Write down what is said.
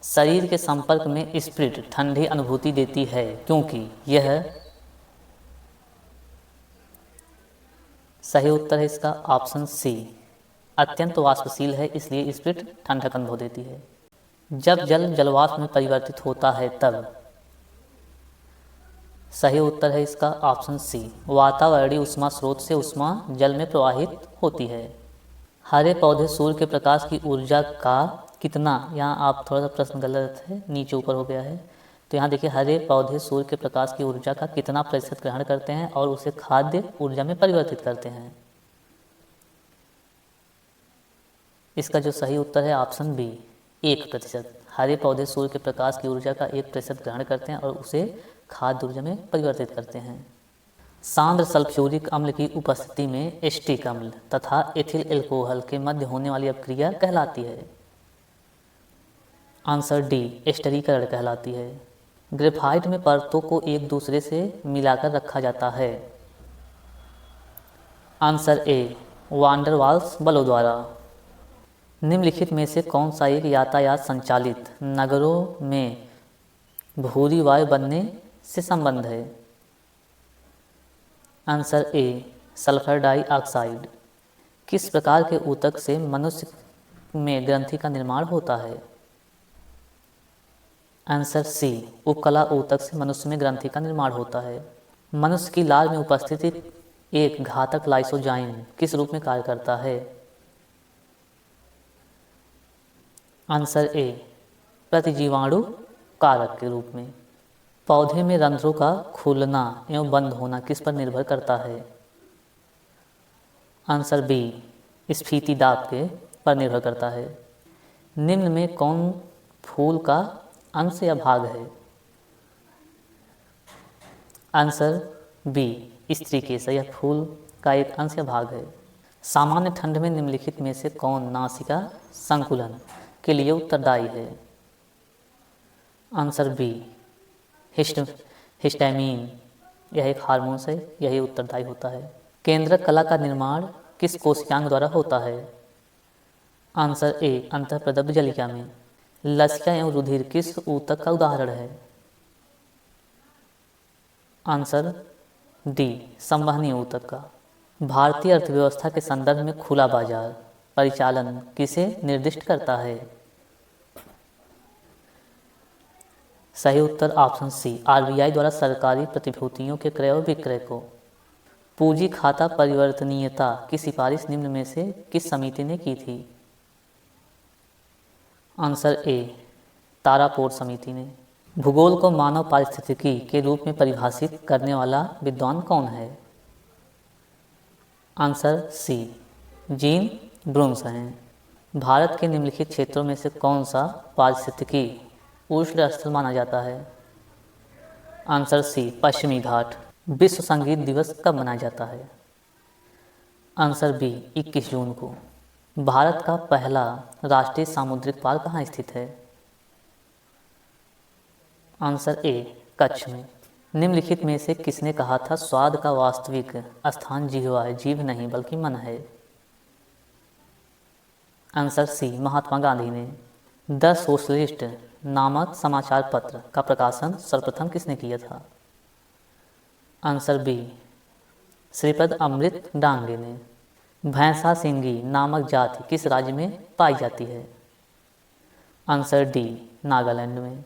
शरीर के संपर्क में स्प्रिट ठंडी अनुभूति देती है क्योंकि यह सही उत्तर है इसका ऑप्शन सी। अत्यंत वाष्पशील है इसलिए स्प्रिट ठंडक अनुभव देती है। जब जल जलवाष्प में परिवर्तित होता है तब सही उत्तर है इसका ऑप्शन सी। वातावरणीय ऊष्मा स्रोत से ऊष्मा जल में प्रवाहित होती है। हरे पौधे सूर्य के प्रकाश की ऊर्जा का कितना, यहाँ आप थोड़ा सा प्रश्न गलत है, नीचे ऊपर हो गया है। तो यहाँ देखिए हरे पौधे सूर्य के प्रकाश की ऊर्जा का कितना प्रतिशत ग्रहण करते हैं और उसे खाद्य ऊर्जा में परिवर्तित करते हैं। इसका जो सही उत्तर है ऑप्शन बी 1%। हरे पौधे सूर्य के प्रकाश की ऊर्जा का 1% ग्रहण करते हैं और उसे खाद्य ऊर्जा में परिवर्तित करते हैं। सांद्र सल्फ्यूरिक अम्ल की उपस्थिति में एस्टिक अम्ल तथा एथिल एल्कोहल के मध्य होने वाली अपक्रिया कहलाती है। आंसर डी एस्टरीकरण कहलाती है। ग्रेफाइट में परतों को एक दूसरे से मिलाकर रखा जाता है। आंसर ए वांडर वाल्स बलों द्वारा। निम्नलिखित में से कौन सा एक यातायात संचालित नगरों में भूरी वायु बनने से संबंध है। Answer A sulphur dioxide. किस प्रकार के ऊतक से मनुष्य में ग्रंथि का निर्माण होता है। आंसर सी उपकला ऊतक से मनुष्य में ग्रंथि का निर्माण होता है। मनुष्य की लार में उपस्थित एक घातक लाइसोजाइम किस रूप में कार्य करता है। आंसर ए प्रतिजीवाणु कारक के रूप में। पौधे में रंध्रों का खुलना एवं बंद होना किस पर निर्भर करता है। आंसर बी स्फीति दाब के पर निर्भर करता है। निम्न में कौन फूल का अंश या भाग है। आंसर बी स्त्रीकेसर, यह फूल का एक अंश या भाग है। सामान्य ठंड में निम्नलिखित में से कौन नासिका संकुलन के लिए उत्तरदायी है। आंसर बी हिस्टामिन, यह एक हार्मोन है, यही उत्तरदायी होता है। केंद्रक कला का निर्माण किस कोशिकांग द्वारा होता है। आंसर ए अंतःप्रदब्ध जलिका में। लसिका एवं रुधिर किस ऊतक का उदाहरण है। आंसर डी संवहनी ऊतक का। भारतीय अर्थव्यवस्था के संदर्भ में खुला बाजार परिचालन किसे निर्दिष्ट करता है। सही उत्तर ऑप्शन सी आरबीआई द्वारा सरकारी प्रतिभूतियों के क्रय और विक्रय को। पूंजी खाता परिवर्तनीयता की सिफारिश निम्न में से किस समिति ने की थी। आंसर ए तारापोर समिति ने। भूगोल को मानव पारिस्थितिकी के रूप में परिभाषित करने वाला विद्वान कौन है। आंसर सी जीन ब्रून्स हैं। भारत के निम्नलिखित क्षेत्रों में से कौन सा पारिस्थितिकी उष्ण स्थल माना जाता है। आंसर सी पश्चिमी घाट। विश्व संगीत दिवस कब मनाया जाता है। आंसर बी 21 जून को। भारत का पहला राष्ट्रीय सामुद्रिक पार्क कहाँ स्थित है। आंसर ए कच्छ में। निम्नलिखित में से किसने कहा था स्वाद का वास्तविक स्थान जिह्वा है, जीभ नहीं बल्कि मन है। आंसर सी महात्मा गांधी ने। द सोशलिस्ट नामक समाचार पत्र का प्रकाशन सर्वप्रथम किसने किया था। आंसर बी श्रीपद अमृत डांगे ने। भैंसा सिंगी नामक जाति किस राज्य में पाई जाती है। आंसर डी नागालैंड में।